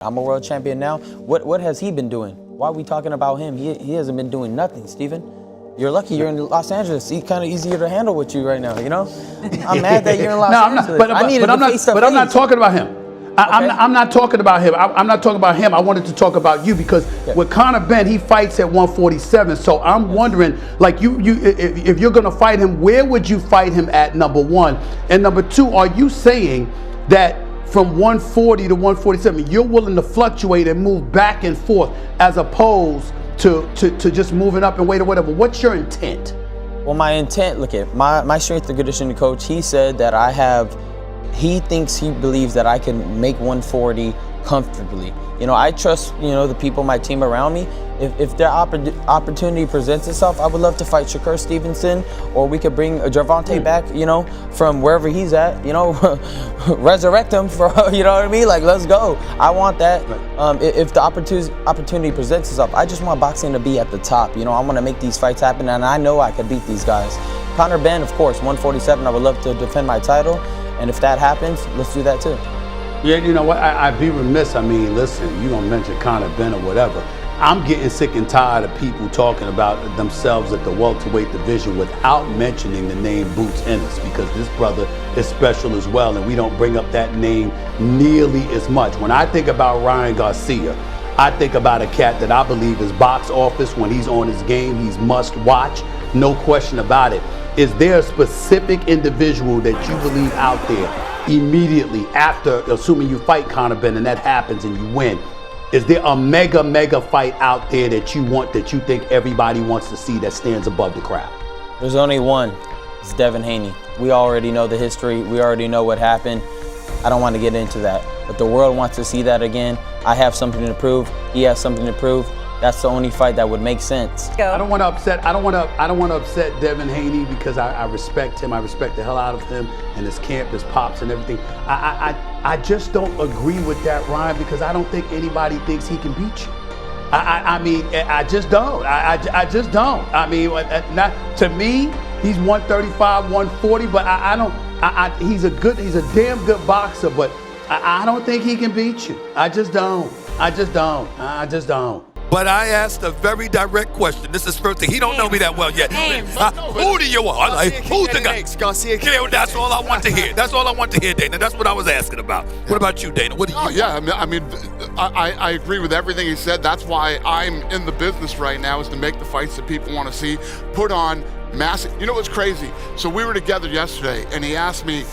I'm a world champion now. What has he been doing? Why are we talking about him? He hasn't been doing nothing, Steven. You're lucky you're in Los Angeles. He's kind of easier to handle with you right now, you know? I'm mad that you're in Los Angeles. But I'm not talking about him. I'm not talking about him. I'm not talking about him. I wanted to talk about you because with Conor Benn, he fights at 147. So I'm wondering, like, if you're going to fight him, where would you fight him at, number one? And number two, are you saying that from 140 to 147, you're willing to fluctuate and move back and forth as opposed to just moving up and weight or whatever? What's your intent? Well, my intent, look at my strength and conditioning coach, he said that he believes that I can make 140 comfortably. You know, I trust, the people, my team around me. If their opportunity presents itself, I would love to fight Shakur Stevenson, or we could bring Gervonta back, from wherever he's at, resurrect him for, you know what I mean? Like, let's go. I want that. If the opportunity presents itself, I just want boxing to be at the top. I want to make these fights happen, and I know I could beat these guys. Conor Benn, of course, 147, I would love to defend my title, and if that happens, let's do that too. Yeah, you know what, I'd be remiss. I mean, listen, you don't mention Conor Benn or whatever. I'm getting sick and tired of people talking about themselves at the welterweight division without mentioning the name Boots Ennis, because this brother is special as well, and we don't bring up that name nearly as much. When I think about Ryan Garcia, I think about a cat that I believe is box office. When he's on his game, he's must watch, no question about it. Is there a specific individual that you believe out there immediately after, assuming you fight Conor Benn and that happens and you win, is there a mega fight out there that you think everybody wants to see that stands above the crowd? There's only one. It's Devin Haney. We already know the history. We already know what happened. I don't want to get into that. But the world wants to see that again. I have something to prove. He has something to prove. That's the only fight that would make sense. I don't want to upset Devin Haney because I respect him. I respect the hell out of him and his camp, his pops and everything. I just don't agree with that, Ryan, because I don't think anybody thinks he can beat you. I mean, I just don't. I just don't. I mean, not to me, he's 135, 140, but I don't. He's a damn good boxer, but I don't think he can beat you. I just don't. I just don't. But I asked a very direct question. This is first thing. He don't know me that well yet. Who do you want? Who's the guy? Garcia. Yeah, that's all I want to hear. That's all I want to hear, Dana. That's what I was asking about. What about you, Dana? What do you? I agree with everything he said. That's why I'm in the business right now, is to make the fights that people want to see, put on massive. You know what's crazy? So we were together yesterday, and he asked me,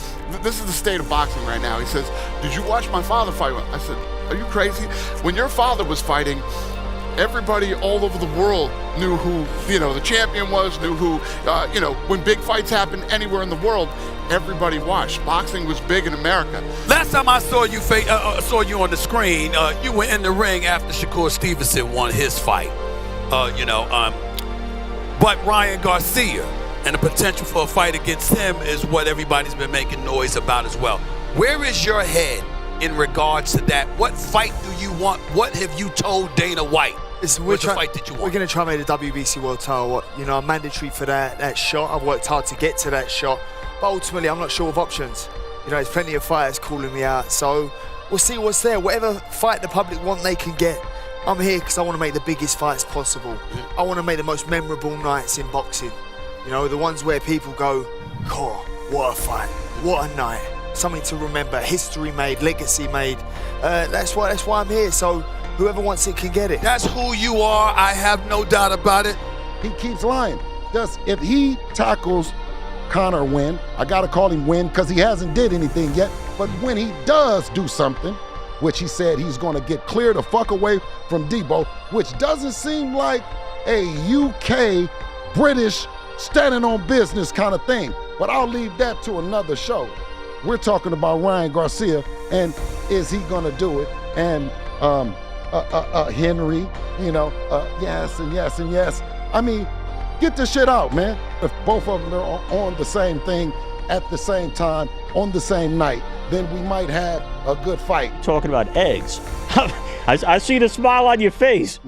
this is the state of boxing right now. He says, "Did you watch my father fight?" I said, "Are you crazy? When your father was fighting, everybody all over the world knew who, the champion was, knew who, when big fights happened anywhere in the world, everybody watched. Boxing was big in America." Last time I saw you on the screen, you were in the ring after Shakur Stevenson won his fight. But Ryan Garcia and the potential for a fight against him is what everybody's been making noise about as well. Where is your head in regards to that? What fight do you want? What have you told Dana White? Listen, fight did you want? We're going to try and make the WBC World title, I'm mandatory for that shot. I've worked hard to get to that shot, but ultimately I'm not sure of options. There's plenty of fighters calling me out, so we'll see what's there. Whatever fight the public want, they can get. I'm here because I want to make the biggest fights possible. I want to make the most memorable nights in boxing. The ones where people go, "Oh, what a fight, what a night." Something to remember, history made, legacy made. That's why I'm here. So whoever wants it can get it. That's who you are. I have no doubt about it. He keeps lying. If he tackles Conor Win, I gotta call him Win because he hasn't did anything yet. But when he does do something, which he said he's gonna get clear the fuck away from Debo, which doesn't seem like a UK British standing on business kind of thing. But I'll leave that to another show. We're talking about Ryan Garcia, and is he gonna do it? And Henry, yes and yes and yes. I mean, get this shit out, man. If both of them are on the same thing at the same time, on the same night, then we might have a good fight. Talking about eggs. I see the smile on your face.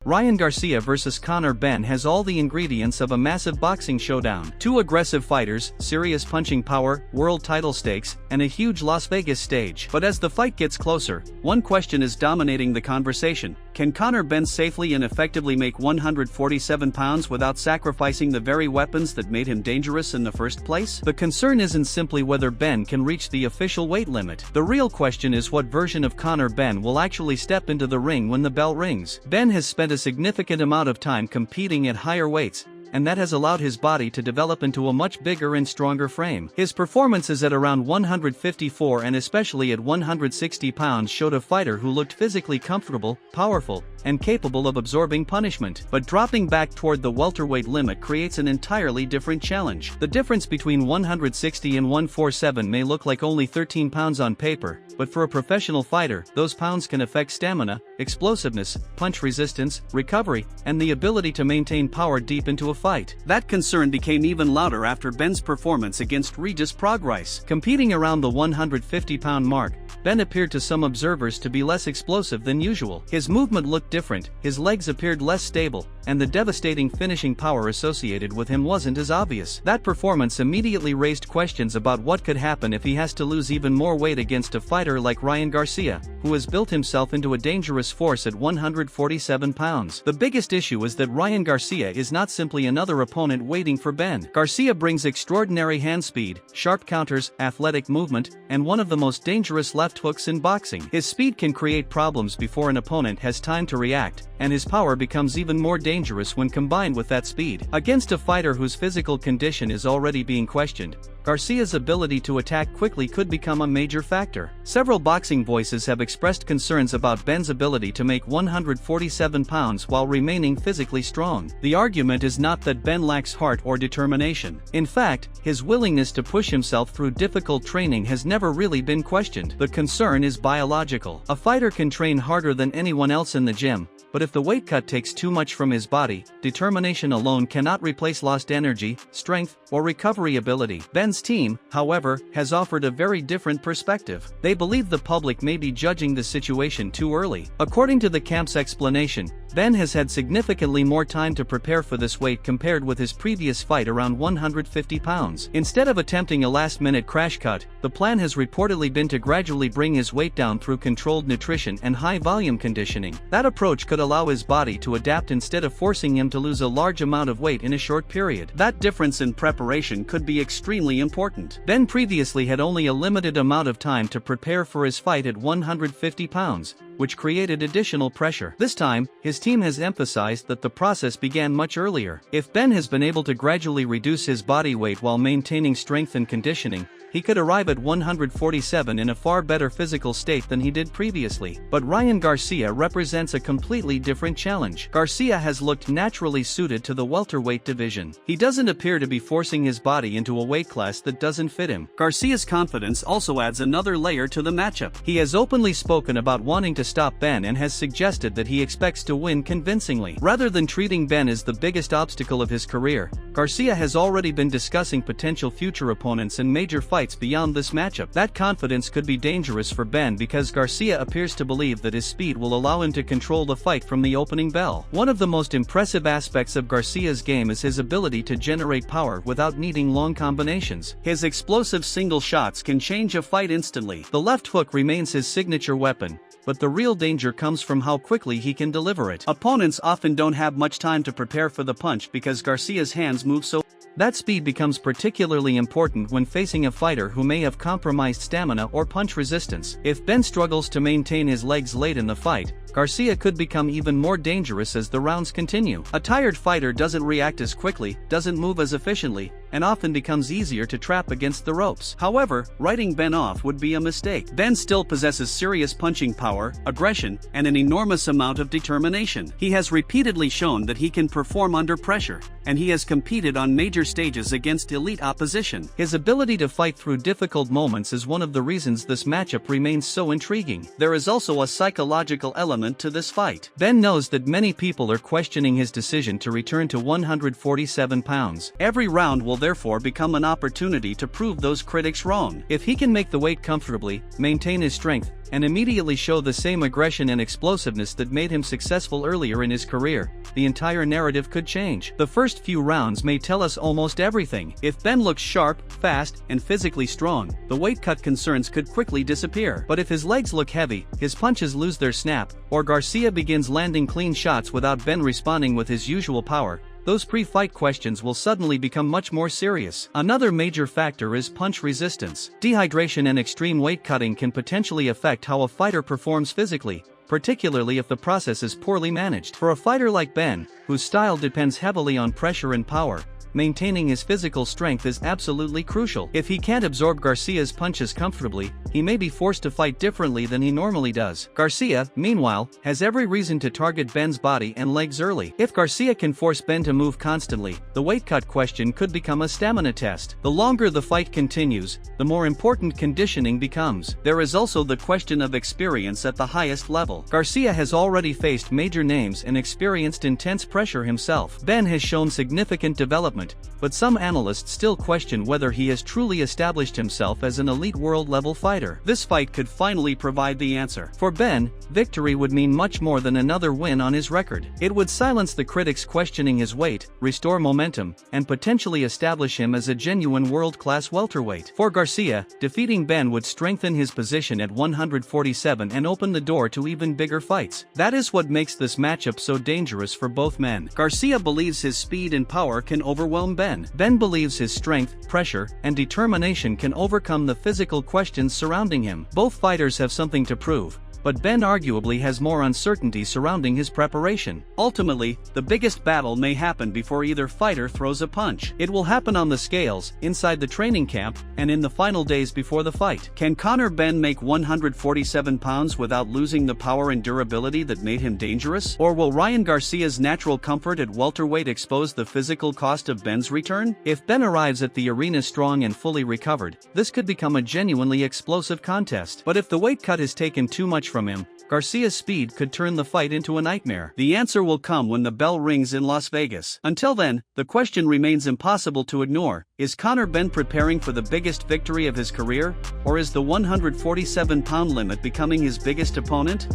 Ryan Garcia vs. Conor Benn has all the ingredients of a massive boxing showdown. Two aggressive fighters, serious punching power, world title stakes, and a huge Las Vegas stage. But as the fight gets closer, one question is dominating the conversation. Can Conor Benn safely and effectively make 147 pounds without sacrificing the very weapons that made him dangerous in the first place? The concern isn't simply whether Benn can reach the official weight limit. The real question is what version of Conor Benn will actually step into the ring when the bell rings. Benn has spent a significant amount of time competing at higher weights, and that has allowed his body to develop into a much bigger and stronger frame. His performances at around 154 and especially at 160 pounds showed a fighter who looked physically comfortable, powerful, and capable of absorbing punishment. But dropping back toward the welterweight limit creates an entirely different challenge. The difference between 160 and 147 may look like only 13 pounds on paper, but for a professional fighter, those pounds can affect stamina, explosiveness, punch resistance, recovery, and the ability to maintain power deep into a fight. That concern became even louder after Benn's performance against Regis Prograis. Competing around the 150-pound mark, Benn appeared to some observers to be less explosive than usual. His movement looked different, his legs appeared less stable, and the devastating finishing power associated with him wasn't as obvious. That performance immediately raised questions about what could happen if he has to lose even more weight against a fighter like Ryan Garcia, who has built himself into a dangerous force at 147 pounds. The biggest issue is that Ryan Garcia is not simply another opponent waiting for Benn. Garcia brings extraordinary hand speed, sharp counters, athletic movement, and one of the most dangerous left hooks in boxing. His speed can create problems before an opponent has time to react, and his power becomes even more dangerous when combined with that speed. Against a fighter whose physical condition is already being questioned, Garcia's ability to attack quickly could become a major factor. Several boxing voices have expressed concerns about Benn's ability to make 147 pounds while remaining physically strong. The argument is not that Benn lacks heart or determination. In fact, his willingness to push himself through difficult training has never really been questioned. The concern is biological. A fighter can train harder than anyone else in the gym, but if the weight cut takes too much from his body, determination alone cannot replace lost energy, strength, or recovery ability. Benn's team, however, has offered a very different perspective. They believe the public may be judging the situation too early. According to the camp's explanation, Benn has had significantly more time to prepare for this weight compared with his previous fight around 150 pounds. Instead of attempting a last-minute crash cut, the plan has reportedly been to gradually bring his weight down through controlled nutrition and high-volume conditioning. That approach could allow his body to adapt instead of forcing him to lose a large amount of weight in a short period. That difference in preparation could be extremely important. Benn previously had only a limited amount of time to prepare for his fight at 150 pounds, which created additional pressure. This time, his team has emphasized that the process began much earlier. If Benn has been able to gradually reduce his body weight while maintaining strength and conditioning, he could arrive at 147 in a far better physical state than he did previously. But Ryan Garcia represents a completely different challenge. Garcia has looked naturally suited to the welterweight division. He doesn't appear to be forcing his body into a weight class that doesn't fit him. Garcia's confidence also adds another layer to the matchup. He has openly spoken about wanting to stop Benn and has suggested that he expects to win convincingly. Rather than treating Benn as the biggest obstacle of his career, Garcia has already been discussing potential future opponents and major fights beyond this matchup. That confidence could be dangerous for Benn because Garcia appears to believe that his speed will allow him to control the fight from the opening bell. One of the most impressive aspects of Garcia's game is his ability to generate power without needing long combinations. His explosive single shots can change a fight instantly. The left hook remains his signature weapon, but the real danger comes from how quickly he can deliver it. Opponents often don't have much time to prepare for the punch because Garcia's hands move so. That speed becomes particularly important when facing a fighter who may have compromised stamina or punch resistance. If Benn struggles to maintain his legs late in the fight, Garcia could become even more dangerous as the rounds continue. A tired fighter doesn't react as quickly, doesn't move as efficiently, and often becomes easier to trap against the ropes. However, writing Benn off would be a mistake. Benn still possesses serious punching power, aggression, and an enormous amount of determination. He has repeatedly shown that he can perform under pressure, and he has competed on major stages against elite opposition. His ability to fight through difficult moments is one of the reasons this matchup remains so intriguing. There is also a psychological element to this fight. Benn knows that many people are questioning his decision to return to 147 pounds. Every round will will therefore become an opportunity to prove those critics wrong. If he can make the weight comfortably, maintain his strength, and immediately show the same aggression and explosiveness that made him successful earlier in his career, the entire narrative could change. The first few rounds may tell us almost everything. If Benn looks sharp, fast, and physically strong, the weight cut concerns could quickly disappear. But if his legs look heavy, his punches lose their snap, or Garcia begins landing clean shots without Benn responding with his usual power, those pre-fight questions will suddenly become much more serious. Another major factor is punch resistance. Dehydration and extreme weight cutting can potentially affect how a fighter performs physically, particularly if the process is poorly managed. For a fighter like Benn, whose style depends heavily on pressure and power, maintaining his physical strength is absolutely crucial. If he can't absorb Garcia's punches comfortably, he may be forced to fight differently than he normally does. Garcia, meanwhile, has every reason to target Benn's body and legs early. If Garcia can force Benn to move constantly, the weight cut question could become a stamina test. The longer the fight continues, the more important conditioning becomes. There is also the question of experience at the highest level. Garcia has already faced major names and experienced intense pressure himself. Benn has shown significant development, but some analysts still question whether he has truly established himself as an elite world-level fighter. This fight could finally provide the answer. For Benn, victory would mean much more than another win on his record. It would silence the critics questioning his weight, restore momentum, and potentially establish him as a genuine world-class welterweight. For Garcia, defeating Benn would strengthen his position at 147 and open the door to even bigger fights. That is what makes this matchup so dangerous for both men. Garcia believes his speed and power can overwhelm Benn. Benn believes his strength, pressure, and determination can overcome the physical questions surrounding him. Both fighters have something to prove, but Benn arguably has more uncertainty surrounding his preparation. Ultimately, the biggest battle may happen before either fighter throws a punch. It will happen on the scales, inside the training camp, and in the final days before the fight. Can Conor Benn make 147 pounds without losing the power and durability that made him dangerous? Or will Ryan Garcia's natural comfort at welterweight expose the physical cost of Benn's return? If Benn arrives at the arena strong and fully recovered, this could become a genuinely explosive contest. But if the weight cut has taken too much from him, Garcia's speed could turn the fight into a nightmare. The answer will come when the bell rings in Las Vegas. Until then, the question remains impossible to ignore. Is Conor Benn preparing for the biggest victory of his career, or is the 147-pound limit becoming his biggest opponent?